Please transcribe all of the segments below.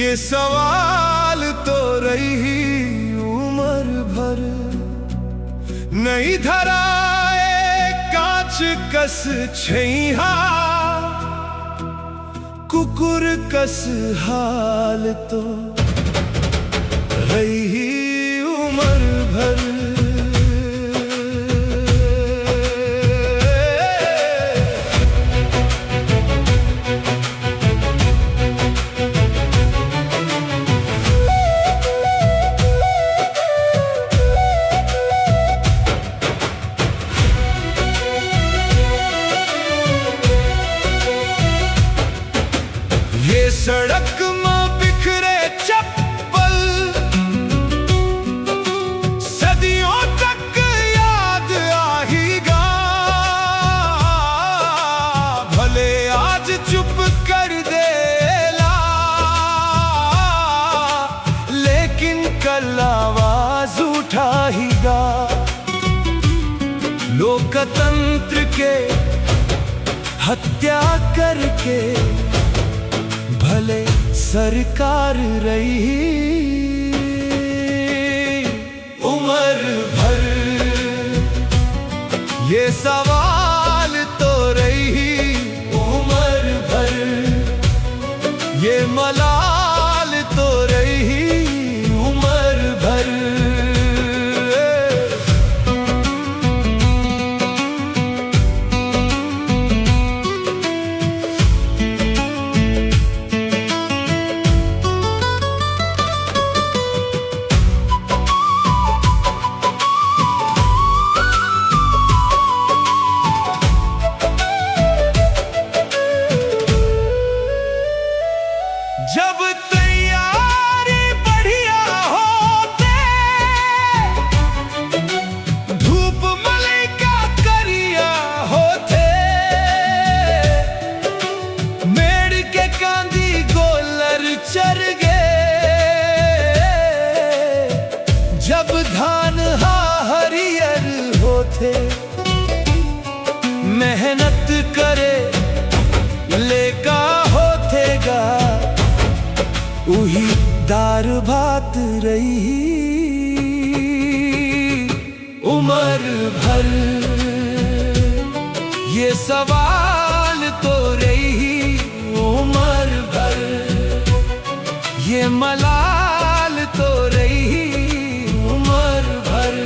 ये सवाल तो रही उम्र भर, नहीं धराए कांच कस छैहा, कुकुर कस हाल तो रही उम्र भर। ये सड़क में बिखरे चप्पल सदियों तक याद आएगा, भले आज चुप कर देला, लेकिन कल आवाज उठाएगा। लोकतंत्र के हत्या करके भले सरकार रही उम्र भर, ये सवाल तो रही उम्र भर, ये मलाल तो रही उम्र भर। जब तैयारी बढ़िया होते, धूप मलिका करिया होते, मेड़ के कांदी गोलर चर गए, जब धान हरियर होते, मेहनत करे लेका होतेगा, उही दार भात रही उम्र भर। ये सवाल तो रही उम्र भर, ये मलाल तो रही उम्र भर।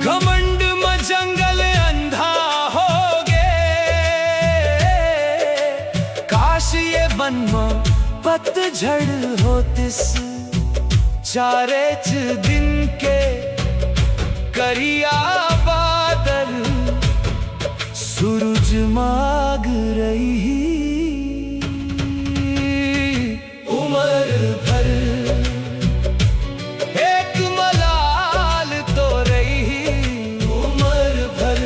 घमंड में जंगल अंधा हो गे, काश ये वन में पतझड़ होतिस, चारे च दिन के करिया बादल सूरज माग रही उम्र भर। एक मलाल तो रही उम्र भर,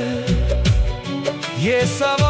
ये सब